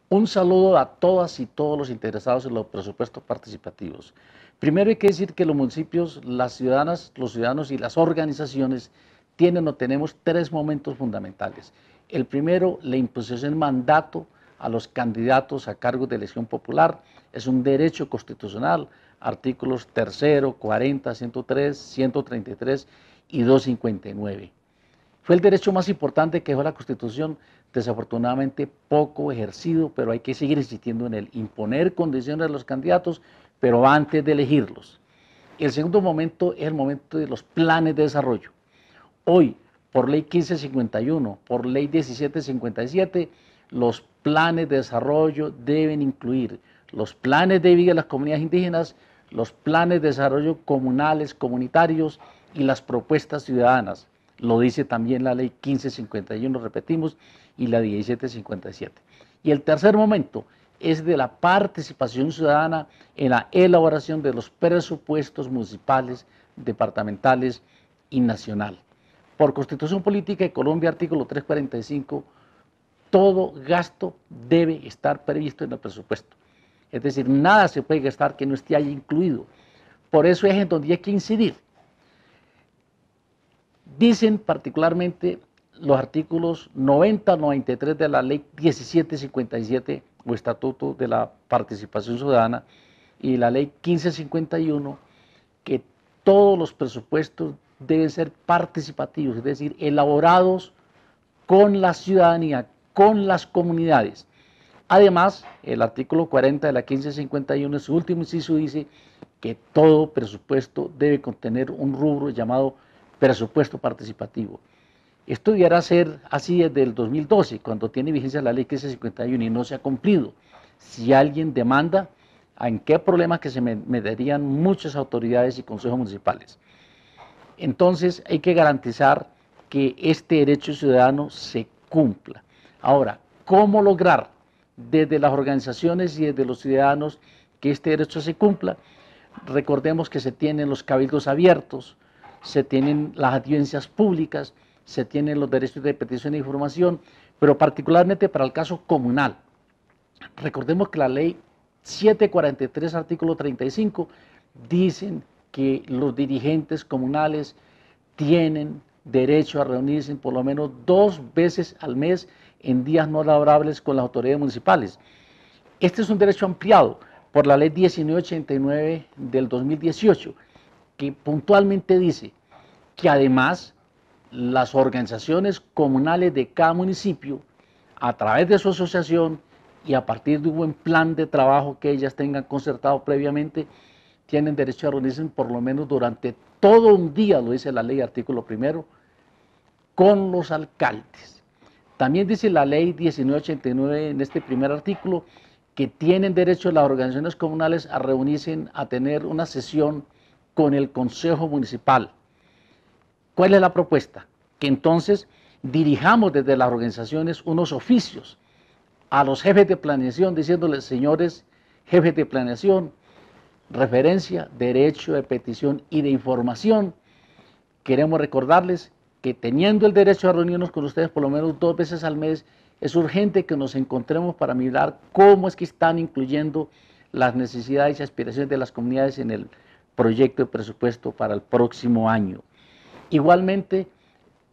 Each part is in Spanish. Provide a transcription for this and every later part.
Un saludo a todas y todos los interesados en los presupuestos participativos. Primero hay que decir que los municipios, las ciudadanas, los ciudadanos y las organizaciones tienen o tenemos tres momentos fundamentales. El primero, la imposición de mandato a los candidatos a cargos de elección popular. Es un derecho constitucional, artículos 3, 40, 103, 133 y 259. Fue el derecho más importante que dejó la Constitución, desafortunadamente poco ejercido, pero hay que seguir insistiendo en él, imponer condiciones a los candidatos, pero antes de elegirlos. El segundo momento es el momento de los planes de desarrollo. Hoy, por ley 1551, por ley 1757, los planes de desarrollo deben incluir los planes de vida de las comunidades indígenas, los planes de desarrollo comunales, comunitarios y las propuestas ciudadanas. Lo dice también la ley 1551, repetimos, y la 1757. Y el tercer momento es de la participación ciudadana en la elaboración de los presupuestos municipales, departamentales y nacional. Por Constitución Política de Colombia, artículo 345, todo gasto debe estar previsto en el presupuesto. Es decir, nada se puede gastar que no esté ahí incluido. Por eso es en donde hay que incidir. Dicen particularmente los artículos 90, 93 de la ley 1757 o Estatuto de la Participación Ciudadana y la ley 1551 que todos los presupuestos deben ser participativos, es decir, elaborados con la ciudadanía, con las comunidades. Además, el artículo 40 de la 1551, en su último inciso, dice que todo presupuesto debe contener un rubro llamado presupuesto participativo. Esto deberá ser así desde el 2012, cuando tiene vigencia la ley 1551 y no se ha cumplido. Si alguien demanda, ¿en qué problemas que se meterían muchas autoridades y consejos municipales? Entonces hay que garantizar que este derecho ciudadano se cumpla. Ahora, ¿cómo lograr desde las organizaciones y desde los ciudadanos que este derecho se cumpla? Recordemos que se tienen los cabildos abiertos, se tienen las audiencias públicas, se tienen los derechos de petición e información, pero particularmente para el caso comunal. Recordemos que la ley 743, artículo 35, dicen que los dirigentes comunales tienen derecho a reunirse por lo menos 2 veces al mes en días no laborables con las autoridades municipales. Este es un derecho ampliado por la ley 1989 del 2018, que puntualmente dice que además las organizaciones comunales de cada municipio, a través de su asociación y a partir de un buen plan de trabajo que ellas tengan concertado previamente, tienen derecho a reunirse por lo menos durante todo un día, lo dice la ley, artículo 1, con los alcaldes. También dice la ley 1989 en este primer artículo que tienen derecho las organizaciones comunales a reunirse, a tener una sesión con el Consejo Municipal. ¿Cuál es la propuesta? Que entonces dirijamos desde las organizaciones unos oficios a los jefes de planeación diciéndoles, señores jefes de planeación, referencia, derecho de petición y de información, queremos recordarles que teniendo el derecho a reunirnos con ustedes por lo menos 2 veces al mes, es urgente que nos encontremos para mirar cómo es que están incluyendo las necesidades y aspiraciones de las comunidades en el proyecto de presupuesto para el próximo año. Igualmente,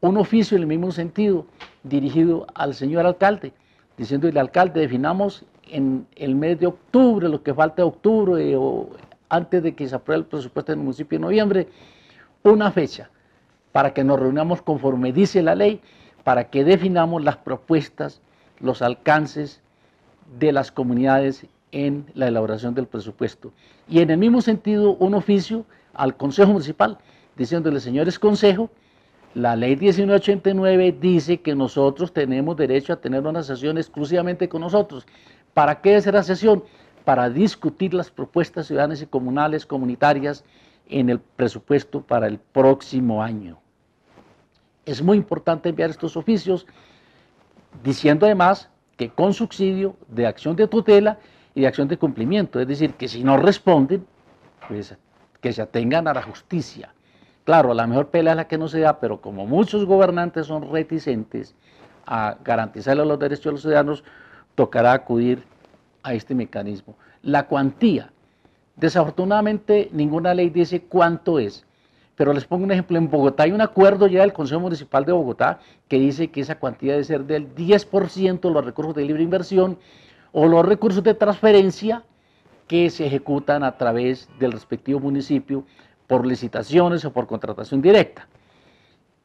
un oficio en el mismo sentido, dirigido al señor alcalde, diciéndole al alcalde, definamos en el mes de octubre, lo que falta de octubre o antes de que se apruebe el presupuesto en el municipio de noviembre, una fecha para que nos reunamos conforme dice la ley, para que definamos las propuestas, los alcances de las comunidades en la elaboración del presupuesto. Y en el mismo sentido, un oficio al Consejo Municipal, diciéndole, señores Consejo, la ley 1989 dice que nosotros tenemos derecho a tener una sesión exclusivamente con nosotros. ¿Para qué es esa sesión? Para discutir las propuestas ciudadanas y comunales, comunitarias, en el presupuesto para el próximo año. Es muy importante enviar estos oficios, diciendo además que con subsidio de acción de tutela y de acción de cumplimiento, es decir, que si no responden, pues que se atengan a la justicia. Claro, la mejor pelea es la que no se da, pero como muchos gobernantes son reticentes a garantizarle los derechos de los ciudadanos, tocará acudir a este mecanismo. La cuantía, desafortunadamente ninguna ley dice cuánto es, pero les pongo un ejemplo. En Bogotá hay un acuerdo ya del Consejo Municipal de Bogotá que dice que esa cuantía debe ser del 10% de los recursos de libre inversión o los recursos de transferencia que se ejecutan a través del respectivo municipio por licitaciones o por contratación directa.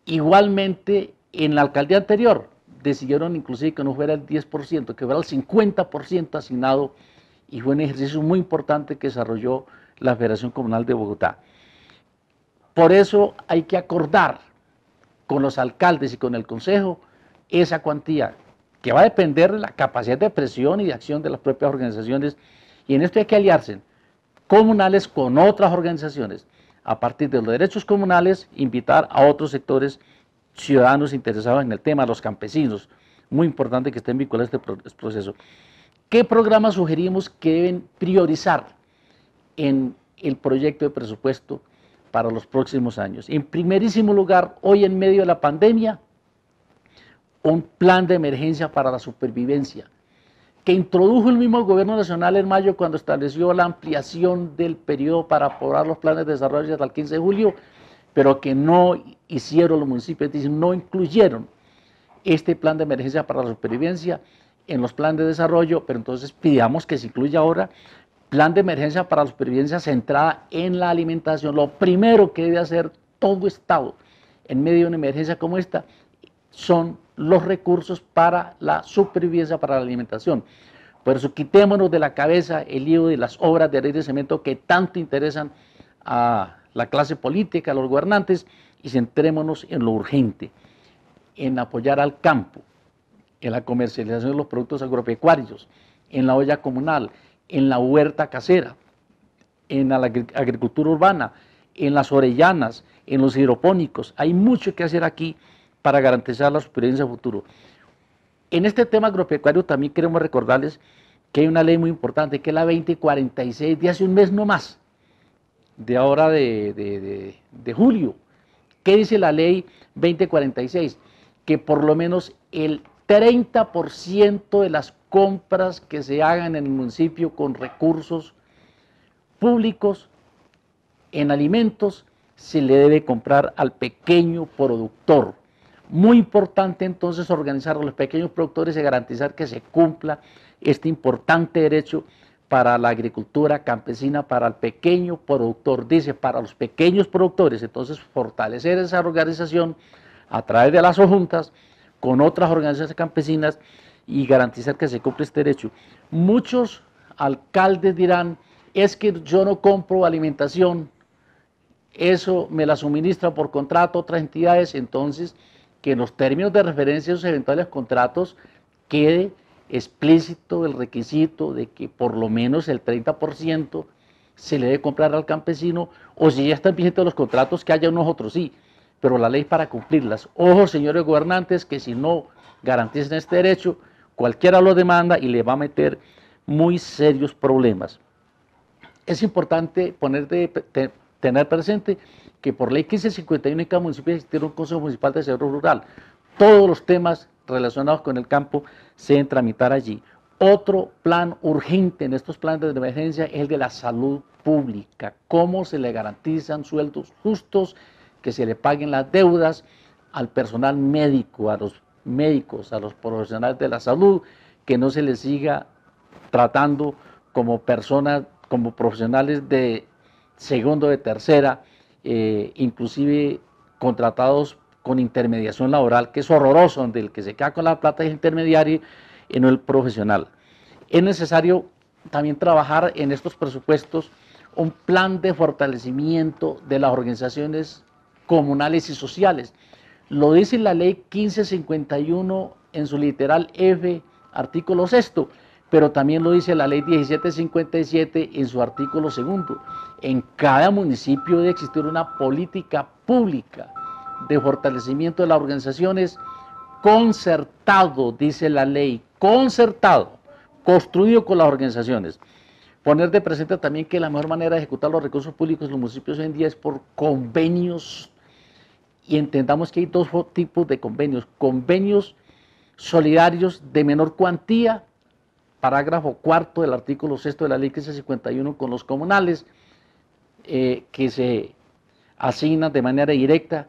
Igualmente, en la alcaldía anterior decidieron inclusive que no fuera el 10%, que fuera el 50% asignado, y fue un ejercicio muy importante que desarrolló la Federación Comunal de Bogotá. Por eso hay que acordar con los alcaldes y con el consejo esa cuantía, que va a depender de la capacidad de presión y de acción de las propias organizaciones, y en esto hay que aliarse comunales con otras organizaciones. A partir de los derechos comunales, invitar a otros sectores ciudadanos interesados en el tema, los campesinos, muy importante que estén vinculados a este proceso. ¿Qué programas sugerimos que deben priorizar en el proyecto de presupuesto para los próximos años? En primerísimo lugar, hoy en medio de la pandemia, un plan de emergencia para la supervivencia, que introdujo el mismo gobierno nacional en mayo cuando estableció la ampliación del periodo para aprobar los planes de desarrollo hasta el 15 de julio, pero que no hicieron los municipios, no incluyeron este plan de emergencia para la supervivencia en los planes de desarrollo, pero entonces pidamos que se incluya ahora plan de emergencia para la supervivencia centrada en la alimentación. Lo primero que debe hacer todo Estado en medio de una emergencia como esta son los recursos para la supervivencia, para la alimentación. Por eso quitémonos de la cabeza el lío de las obras de arena y cemento que tanto interesan a la clase política, a los gobernantes, y centrémonos en lo urgente, en apoyar al campo, en la comercialización de los productos agropecuarios, en la olla comunal, en la huerta casera, en la agricultura urbana, en las orellanas, en los hidropónicos. Hay mucho que hacer aquí para garantizar la supervivencia futuro. En este tema agropecuario también queremos recordarles que hay una ley muy importante, que es la 2046, de hace un mes no más, de ahora de julio. ¿Qué dice la ley 2046? Que por lo menos el 30% de las compras que se hagan en el municipio con recursos públicos en alimentos se le debe comprar al pequeño productor. Muy importante entonces organizar a los pequeños productores y garantizar que se cumpla este importante derecho para la agricultura campesina, para el pequeño productor, dice, para los pequeños productores. Entonces fortalecer esa organización a través de las juntas con otras organizaciones campesinas y garantizar que se cumpla este derecho. Muchos alcaldes dirán, es que yo no compro alimentación, eso me la suministra por contrato otras entidades. Entonces que en los términos de referencia a esos eventuales contratos quede explícito el requisito de que por lo menos el 30% se le debe comprar al campesino, o si ya están vigentes los contratos, que haya unos otros sí, pero la ley para cumplirlas. Ojo, señores gobernantes, que si no garantizan este derecho, cualquiera lo demanda y le va a meter muy serios problemas. Es importante tener presente que por ley 1551 en cada municipio existiera un Consejo Municipal de Desarrollo Rural. Todos los temas relacionados con el campo se deben tramitar allí. Otro plan urgente en estos planes de emergencia es el de la salud pública. Cómo se le garantizan sueldos justos, que se le paguen las deudas al personal médico, a los médicos, a los profesionales de la salud, que no se les siga tratando como personas, como profesionales de segundo, de tercera, inclusive contratados con intermediación laboral, que es horroroso, donde el que se queda con la plata es intermediario y no el profesional. Es necesario también trabajar en estos presupuestos un plan de fortalecimiento de las organizaciones comunales y sociales. Lo dice la ley 1551 en su literal F, artículo 6, pero también lo dice la ley 1757 en su artículo 2. En cada municipio debe existir una política pública de fortalecimiento de las organizaciones concertado, dice la ley, concertado, construido con las organizaciones. Poner de presente también que la mejor manera de ejecutar los recursos públicos en los municipios hoy en día es por convenios, y entendamos que hay dos tipos de convenios: convenios solidarios de menor cuantía parágrafo cuarto del artículo sexto de la ley 1551 con los comunales, que se asignan de manera directa,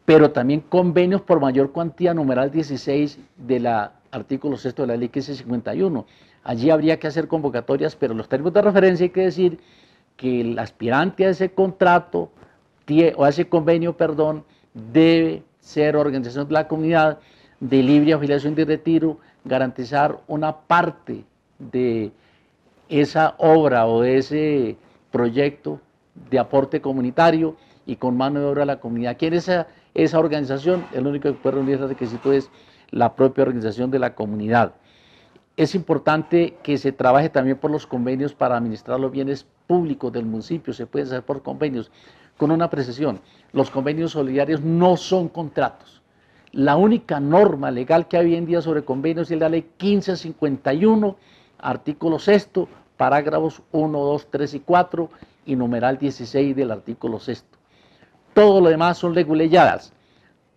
pero también convenios por mayor cuantía, numeral 16 del artículo sexto de la ley 1551. Allí habría que hacer convocatorias, pero en los términos de referencia hay que decir que el aspirante a ese contrato, o a ese convenio, perdón, debe ser organización de la comunidad de libre afiliación de retiro, garantizar una parte de esa obra o de ese proyecto de aporte comunitario y con mano de obra a la comunidad. ¿Quién es esa organización? El único que puede reunir ese requisito es la propia organización de la comunidad. Es importante que se trabaje también por los convenios para administrar los bienes públicos del municipio. Se puede hacer por convenios con una precisión. Los convenios solidarios no son contratos. La única norma legal que hay hoy en día sobre convenios es la ley 1551, artículo sexto, parágrafos 1, 2, 3 y 4 y numeral 16 del artículo sexto. Todo lo demás son leguleyadas.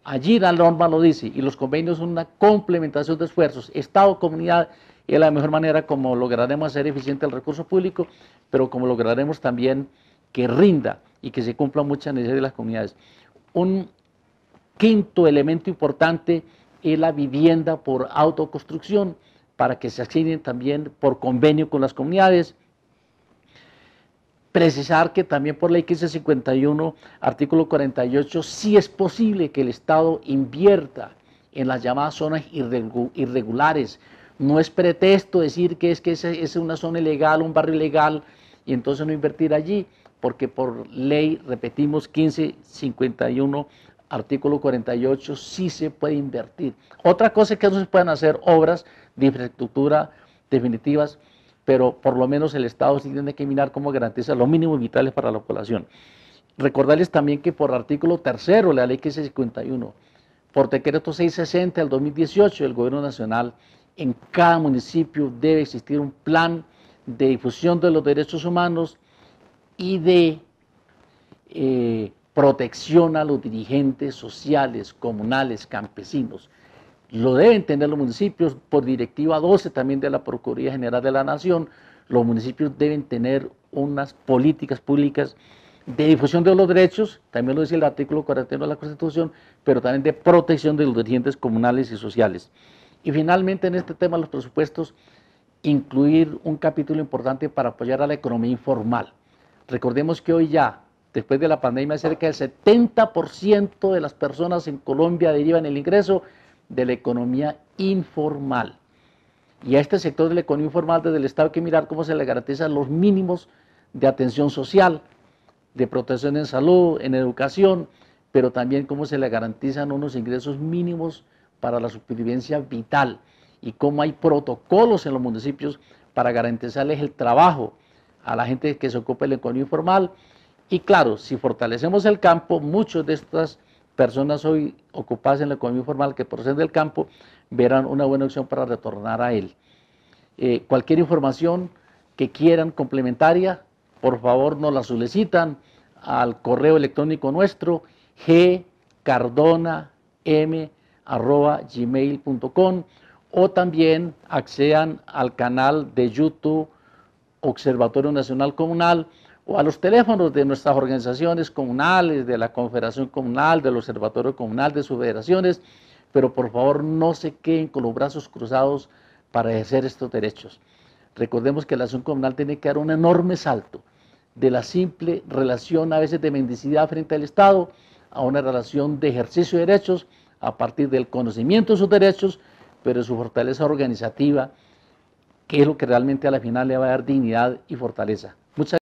Allí la norma lo dice, y los convenios son una complementación de esfuerzos. Estado, comunidad, es la mejor manera como lograremos hacer eficiente el recurso público, pero como lograremos también que rinda y que se cumplan muchas necesidades de las comunidades. Un quinto elemento importante es la vivienda por autoconstrucción, para que se asignen también por convenio con las comunidades. Precisar que también por ley 1551, artículo 48, sí es posible que el Estado invierta en las llamadas zonas irregulares. No es pretexto decir que es una zona ilegal, un barrio ilegal, y entonces no invertir allí, porque por ley, repetimos, 1551, artículo 48, sí se puede invertir. Otra cosa es que no se puedan hacer obras de infraestructura definitivas, pero por lo menos el Estado sí tiene que mirar cómo garantiza los mínimos vitales para la población. Recordarles también que por artículo tercero de la ley 1551, por decreto 660 del 2018 del Gobierno Nacional, en cada municipio debe existir un plan de difusión de los derechos humanos y de protección a los dirigentes sociales, comunales, campesinos. Lo deben tener los municipios, por directiva 12 también de la Procuraduría General de la Nación. Los municipios deben tener unas políticas públicas de difusión de los derechos, también lo dice el artículo 41 de la Constitución, pero también de protección de los dirigentes comunales y sociales. Y finalmente, en este tema de los presupuestos, incluir un capítulo importante para apoyar a la economía informal. Recordemos que hoy ya, después de la pandemia, cerca del 70% de las personas en Colombia derivan el ingreso de la economía informal. Y a este sector de la economía informal, desde el Estado hay que mirar cómo se le garantizan los mínimos de atención social, de protección en salud, en educación, pero también cómo se le garantizan unos ingresos mínimos para la supervivencia vital y cómo hay protocolos en los municipios para garantizarles el trabajo a la gente que se ocupa de la economía informal. Y claro, si fortalecemos el campo, muchos de estas personas hoy ocupadas en la economía informal que proceden del campo verán una buena opción para retornar a él. Cualquier información que quieran complementaria, por favor nos la solicitan al correo electrónico nuestro gcardonam@gmail.com o también accedan al canal de YouTube Observatorio Nacional Comunal o a los teléfonos de nuestras organizaciones comunales, de la Confederación Comunal, del Observatorio Comunal, de sus federaciones, pero por favor no se queden con los brazos cruzados para ejercer estos derechos. Recordemos que la acción comunal tiene que dar un enorme salto de la simple relación a veces de mendicidad frente al Estado a una relación de ejercicio de derechos a partir del conocimiento de sus derechos, pero de su fortaleza organizativa, que es lo que realmente a la final le va a dar dignidad y fortaleza. Muchas